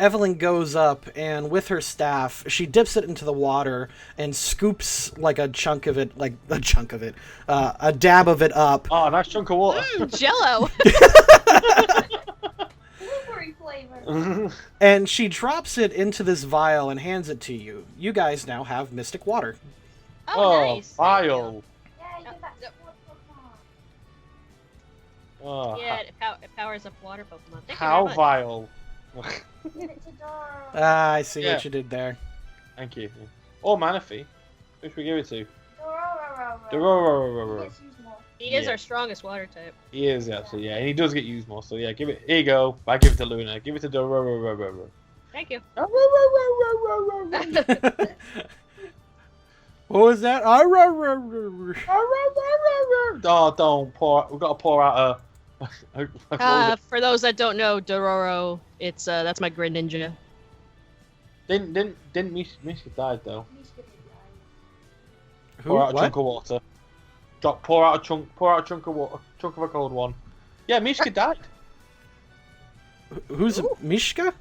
Evelyn goes up, and with her staff, she dips it into the water and scoops like a chunk of it, a dab of it up. Oh, nice chunk of water. Jello. Blueberry flavor. And she drops it into this vial and hands it to you. You guys now have mystic water. Oh, nice. Vial. Yeah, you get that sport Pokemon. Oh, Yeah, it powers up water Pokemon. Thank you how very much. vile. Give it to Doro. Ah, I see Yeah. what you did there. Thank you. Oh, Manaphy. Who should we give it to? Doro. Dororo. Let's use more. He is Yeah. our strongest water type. He is, absolutely, yeah. And he does get used more, so yeah, give it. Here you go. I give it to Luna. Give it to Dororo. Thank you. What was that? Oh, don't pour. We've got to pour out a. For those that don't know, Dororo, it's that's my Greninja. Didn't Mishka died though. Who? Pour out a What? chunk of water. Pour out a chunk of water. Chunk of a cold one. Yeah, Mishka died. Who's Mishka?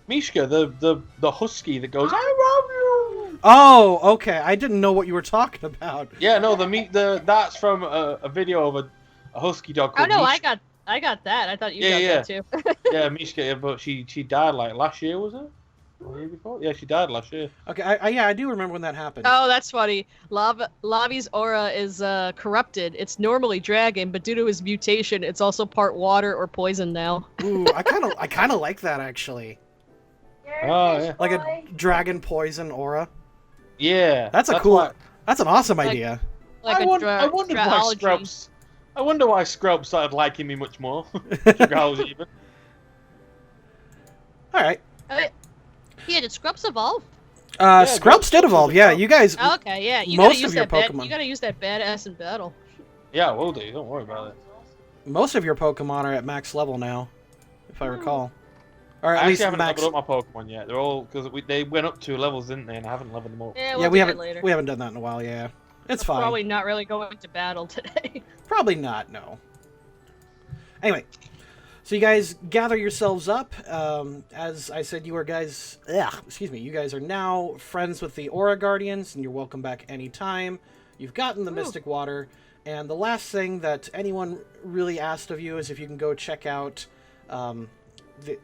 Mishka, the husky that goes. I love you. Oh, okay. I didn't know what you were talking about. Yeah, no, that's from a video of a husky dog Oh called no, Mishka. I got that. I thought you Yeah, got that too. Yeah, Mishka, yeah, but she died like last year, was it? Or the year before? Yeah, she died last year. Okay, I do remember when that happened. Oh, that's funny. Lavi's aura is corrupted. It's normally dragon, but due to his mutation, it's also part water or poison now. Ooh, I kind of like that actually. Oh, yeah. Like a dragon poison aura. Yeah, That's an awesome idea. Like I a wonder why draology. I wonder why Scrub started liking me much more. Even. All right. Yeah, did Scrubs evolve? Scrubs did evolve. Yeah, you guys. Oh, okay, yeah. You Most gotta use of your that Pokemon. You gotta use that badass in battle. Yeah, we'll do. Don't worry about it. Most of your Pokemon are at max level now, if I recall. Or at I least actually haven't max. leveled up my Pokemon yet. They're all because they went up 2 levels, didn't they? And I haven't leveled them up. Yeah, Yeah, we'll we do that haven't later. we haven't done that in a while. Yeah, it's fine. Probably not really going to battle today. Probably not. No. Anyway, so you guys gather yourselves up. As I said, you guys are now friends with the Aura Guardians, and you're welcome back anytime. You've gotten the Mystic Water, and the last thing that anyone really asked of you is if you can go check out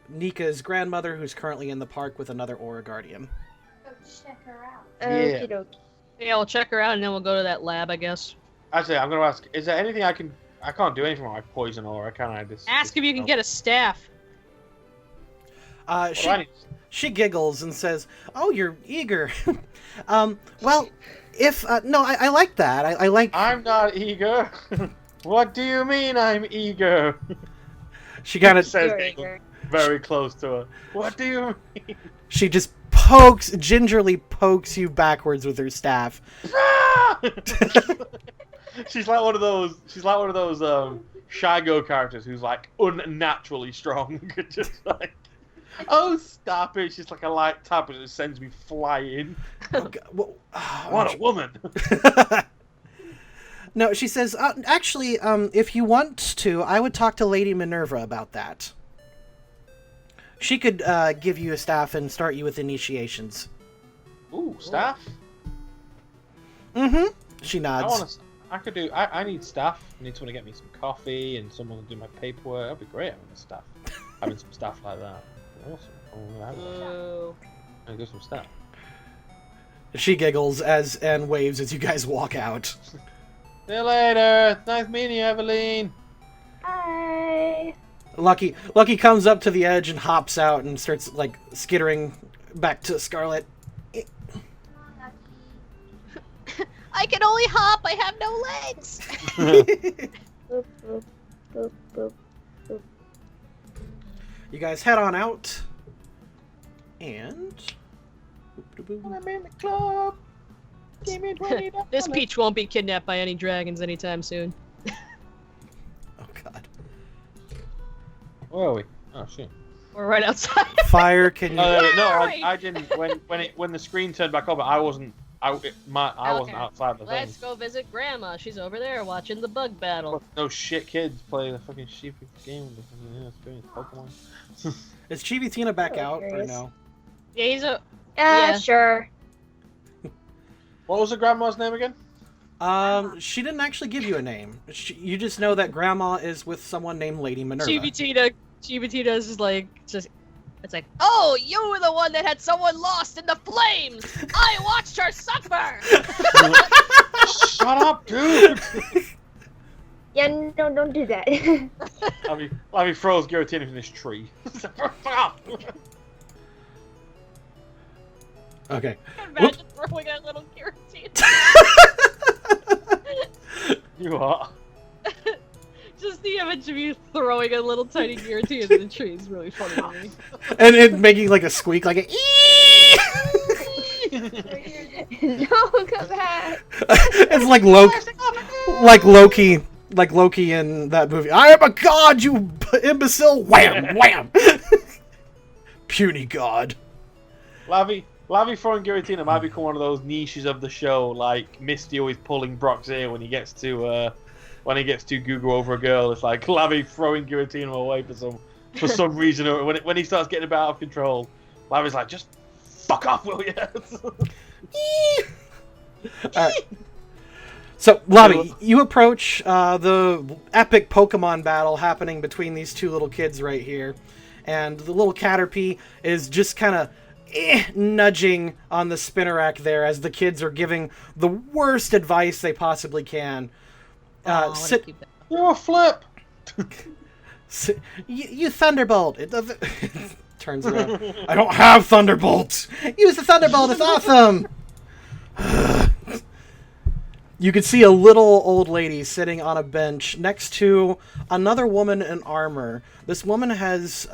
Nika's grandmother, who's currently in the park with another Aura Guardian. Go check her out. Yeah. Okie dokie. Yeah, we'll check her out and then we'll go to that lab, I guess. Actually, I'm gonna ask: is there anything I can't do anything with my poison aura, can I? Ask if you can get a staff. She giggles and says, "Oh, you're eager. Well, if no, I like that. I like." I'm not eager. What do you mean I'm eager? She kind of says very close to her. What do you mean? She just gingerly pokes you backwards with her staff. She's like one of those. Shigo characters who's like unnaturally strong. Just like, oh, stop it! She's like a light tap and it sends me flying. Oh, God. Well, What a woman! No, she says, actually, if you want to, I would talk to Lady Minerva about that. She could give you a staff and start you with initiations. Ooh, staff. Mm-hmm. She nods. I need staff. I need someone to get me some coffee and someone to do my paperwork. That'd be great having a staff. Having some staff like that. Awesome. I'll get some staff. She giggles and waves as you guys walk out. See you later. Nice meeting you, Evelyn. Hi. Lucky comes up to the edge and hops out and starts like skittering back to Scarlet. I can only hop. I have no legs. Boop, boop, boop, boop, boop. You guys head on out, and I'm in the club. Give me $20. This Peach won't be kidnapped by any dragons anytime soon. oh God, Where are we? Oh shit. We're right outside. fire! Can you? No, I didn't. When the screen turned back over, I I wasn't outside the thing. Let's go visit Grandma. She's over there watching the bug battle. No shit, kids play the fucking stupid game with the fucking experience Pokemon. Is Chibitina back Oh, out or curious. no? Yeah, he's a. Yeah, sure. What was the grandma's name again? She didn't actually give you a name. You just know that Grandma is with someone named Lady Minerva. Chibitina is just like it's like, oh, you were the one that had someone lost in the flames. I watched her suffer. Shut up, dude! Yeah, no, don't do that. Lavi throws Giratina from this tree. Fuck off! Okay. Imagine throwing a little Giratina. You are. Just the image of you throwing a little tiny Giratina in the tree is really funny to me. And it making like a squeak, like a ee! No, come back. It's like Loki in that movie. I am a god, you imbecile! Wham, wham! Puny god. Lavi throwing Giratina might become one of those niches of the show, like Misty always pulling Brock's ear when he gets to Gugu over a girl. It's like Lavi throwing Giratina away for some reason, or when he starts getting a bit out of control, Lavi's like, just fuck off, will you? Alright. So, Lavi, you approach the epic Pokemon battle happening between these two little kids right here. And the little Caterpie is just kind of nudging on the Spinnerack there as the kids are giving the worst advice they possibly can. You're a flip! You Thunderbolt! It doesn't... Turns around. I don't have Thunderbolt! Use the Thunderbolt, it's awesome! You can see a little old lady sitting on a bench next to another woman in armor. This woman has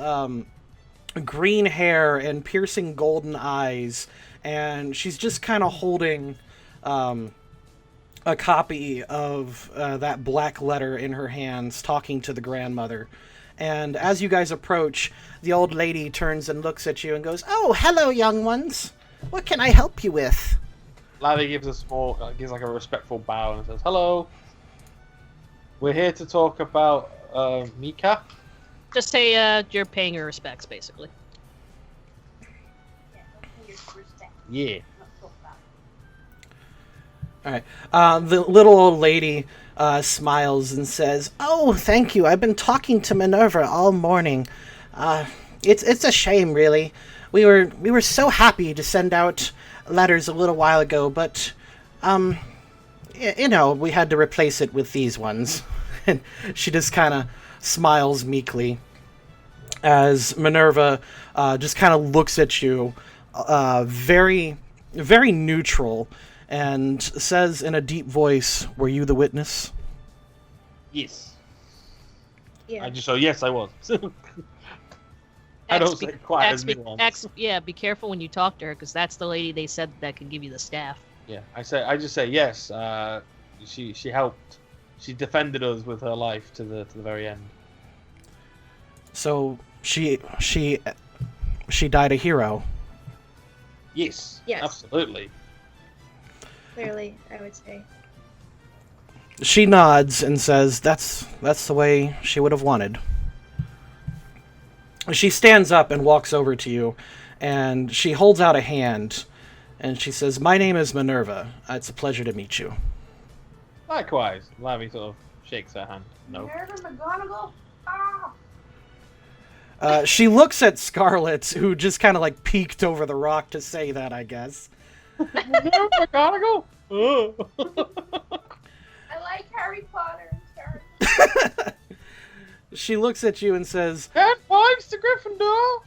green hair and piercing golden eyes, and she's just kind of holding a copy of that black letter in her hands, talking to the grandmother. And as you guys approach, the old lady turns and looks at you and goes, "Oh, hello, young ones. What can I help you with?" Lavi gives like a respectful bow and says, "Hello. We're here to talk about Mika." Just say you're paying her respects, basically. Yeah. Alright. The little old lady smiles and says, "Oh, thank you. I've been talking to Minerva all morning. It's a shame, really. We were so happy to send out letters a little while ago, but we had to replace it with these ones." And she just kind of smiles meekly as Minerva just kind of looks at you, very, very neutral, and says in a deep voice, "Were you the witness?" Yes. Yeah. Yes, I was. I don't say it quite as nuanced. Yeah, be careful when you talk to her, because that's the lady they said that could give you the staff. Yeah, I just say yes. She helped. She defended us with her life to the very end. So she died a hero. Yes. Yes. Absolutely. Clearly, I would say. She nods and says, that's the way she would have wanted." She stands up and walks over to you, and she holds out a hand, and she says, "My name is Minerva. It's a pleasure to meet you." Likewise, Lavi sort of shakes her hand. No. Minerva McGonagall? Ah! She looks at Scarlet, who just kind of like peeked over the rock to say that, I guess. McGonagall? Oh. I like Harry Potter and Star. She looks at you and says, 10 points to Gryffindor!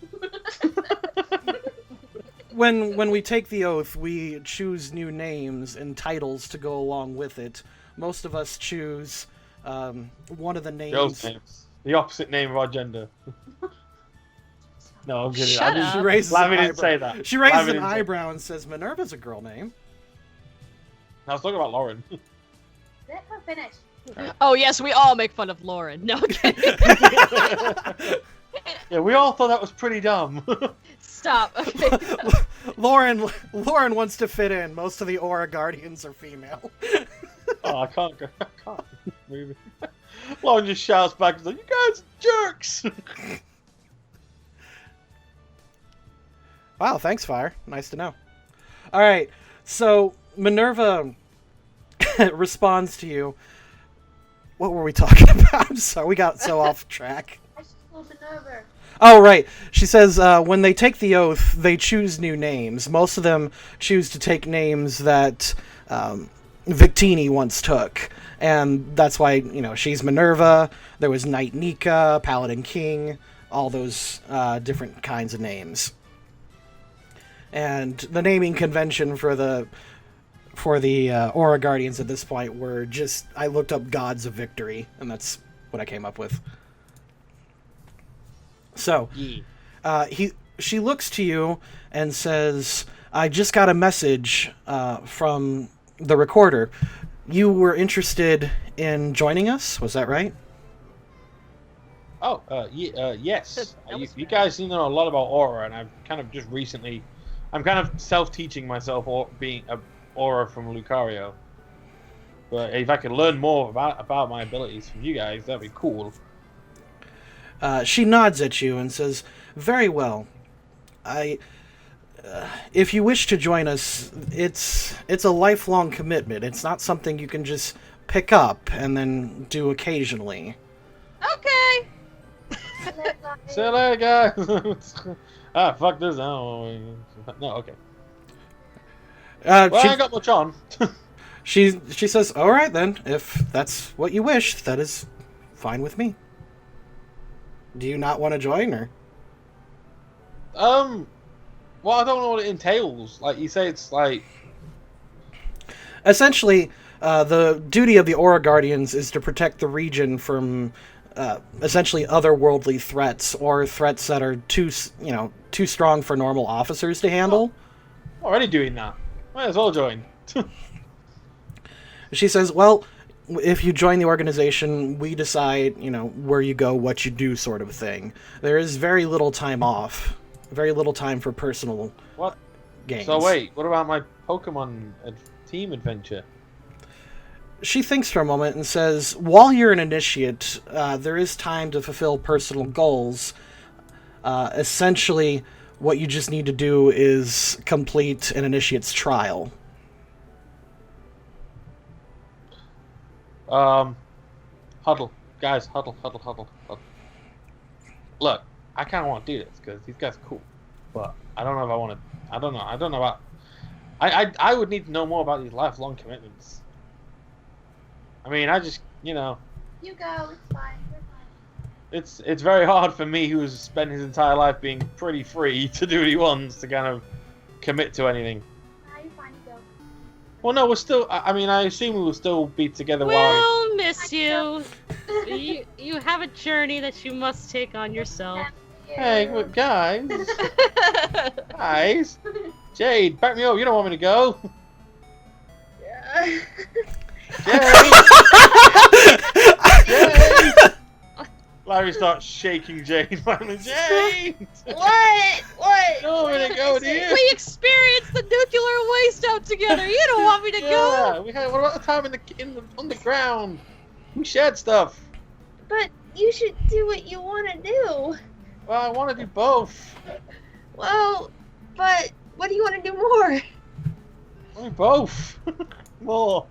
when we take the oath, we choose new names and titles to go along with it. Most of us choose one of the names. The opposite name of our gender. No, I'm kidding. Shut up. She raises Lavi an didn't eyebrow. say that. She raises Lavi an didn't say eyebrow and says, "Minerva's a girl name." I was talking about Lauren. Let her finish. Oh yes, we all make fun of Lauren. No kidding. Yeah, we all thought that was pretty dumb. Stop. Okay. Lauren wants to fit in. Most of the Aura Guardians are female. Oh, I can't go. I can't move it. Lauren just shouts back, he's like, "You guys are jerks!" Wow, thanks, Fire. Nice to know. All right, so Minerva responds to you. What were we talking about? I'm sorry, we got so off track. I just pulled it over. Oh, right. She says when they take the oath, they choose new names. Most of them choose to take names that Victini once took. And that's why, she's Minerva. There was Knight Nika, Paladin King, all those different kinds of names. And the naming convention for the Aura Guardians at this point were just, I looked up Gods of Victory, and that's what I came up with. So, she looks to you and says, "I just got a message from the recorder. You were interested in joining us, was that right?" Oh, yes. You guys seem to know a lot about Aura, and I've kind of just recently... I'm kind of self-teaching myself being an Aura from Lucario. But if I could learn more about my abilities from you guys, that'd be cool. She nods at you and says, "Very well. If you wish to join us, it's a lifelong commitment. It's not something you can just pick up and then do occasionally." Okay. See you later, guys. Fuck this. No, okay. Well, I ain't got much on. She says, "All right then. If that's what you wish, that is fine with me. Do you not want to join, or?" Well, I don't know what it entails. Like, you say it's like... Essentially, the duty of the Aura Guardians is to protect the region from essentially otherworldly threats, or threats that are too strong for normal officers to handle. Oh, already doing that. Might as well join. She says, "Well, if you join the organization, we decide, where you go, what you do, sort of thing. There is very little time off. Very little time for personal games." So wait, what about my Pokemon team adventure? She thinks for a moment and says, "While you're an initiate, there is time to fulfill personal goals. Essentially, what you just need to do is complete an initiate's trial." Huddle. Guys, huddle. Look, I kind of want to do this because these guys are cool, but I don't know if I want to. I don't know about. I would need to know more about these lifelong commitments. I mean, I just, You go. It's fine. You're fine. it's very hard for me, who's spent his entire life being pretty free to do what he wants, to kind of commit to anything. You're fine. You go. Well, no, we're still. I mean, I assume we will still be together while. We'll miss you. You have a journey that you must take on yourself. Hey, guys, Jade, back me up. You don't want me to go. Yeah. Jade! Larry starts shaking Jade. Jade! What? No, I'm gonna go with you. We experienced the nuclear waste out together. You don't want me to Yeah, go. we had. What about the time in the underground? We shared stuff. But you should do what you want to do. Well, I want to do both. Well, but what do you want to do more? Both. More.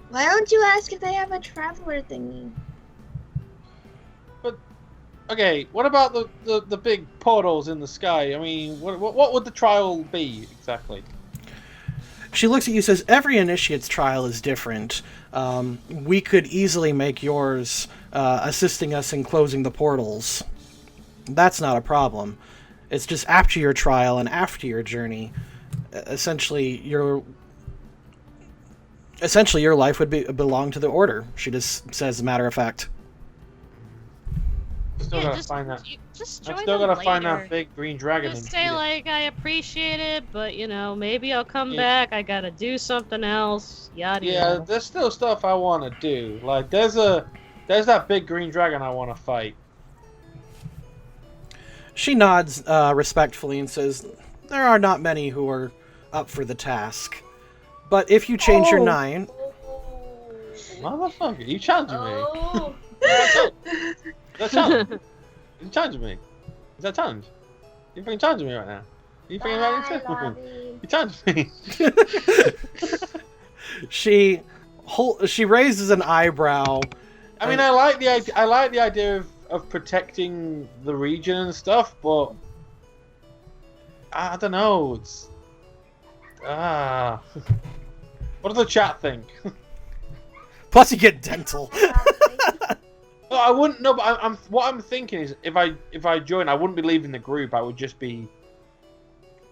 Why don't you ask if they have a traveler thingy? Okay, what about the big portals in the sky? I mean, what would the trial be exactly? She looks at you and says, "Every initiate's trial is different. We could easily make yours assisting us in closing the portals. That's not a problem. It's just after your trial and after your journey, essentially your life would belong to the Order." She just says, as a matter of fact. Still gotta find that. Just I join still them gotta find later. that big green dragon. Just and say feed it. like, "I appreciate it, but maybe I'll come Yeah. back. I gotta do something else." Yada Yeah, yada. there's still stuff I want to do. Like there's that big green dragon I want to fight. She nods respectfully and says, there are not many who are up for the task. But if you change your 9... Motherfucker, you challenging me? Oh. Is that challenge? You challenging me? Is that challenge? You fucking challenging me right now? You fucking Bye, You challenging me? She raises an eyebrow. I mean, I like the idea. I like the idea of protecting the region and stuff, but I don't know. It's what does the chat think? Plus, you get dental. No, I wouldn't. No, but what I'm thinking is, if I join, I wouldn't be leaving the group. I would just be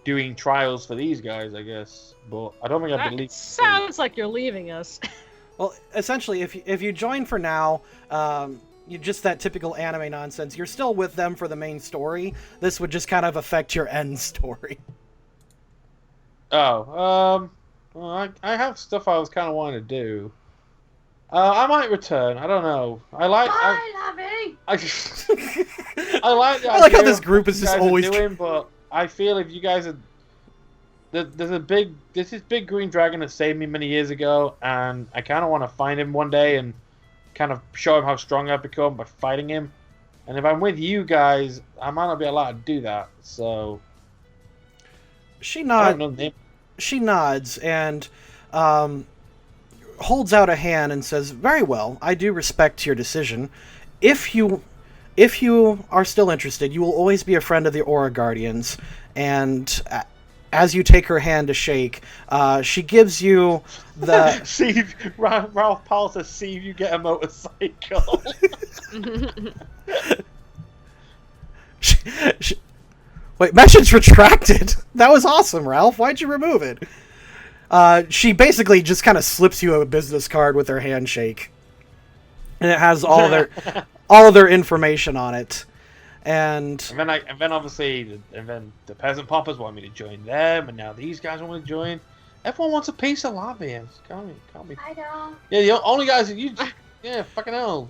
doing trials for these guys, I guess. But I don't think I'd be leaving. Sounds like you're leaving us. Well, essentially, if you join for now, you just that typical anime nonsense. You're still with them for the main story. This would just kind of affect your end story. Oh, well, I have stuff I was kind of wanting to do. I might return. I don't know. I like the idea I like how this group is just always doing, but I feel if you guys are there's this big green dragon that saved me many years ago, and I kind of want to find him one day and kind of show him how strong I've become by fighting him. And if I'm with you guys, I might not be allowed to do that. So she nods and holds out a hand and says, "Very well. I do respect your decision. If you are still interested, you will always be a friend of the Aura Guardians." And as you take her hand to shake, she gives you the... See, Ralph Powell says, "See if you get a motorcycle." Wait, message retracted. That was awesome, Ralph. Why'd you remove it? She basically just kind of slips you a business card with her handshake, and it has all of their information on it. And then obviously the peasant poppers want me to join them, and now these guys want me to join. Everyone wants a piece of lava. Can't be. I know. Yeah, the only guys that you. Yeah, fucking hell.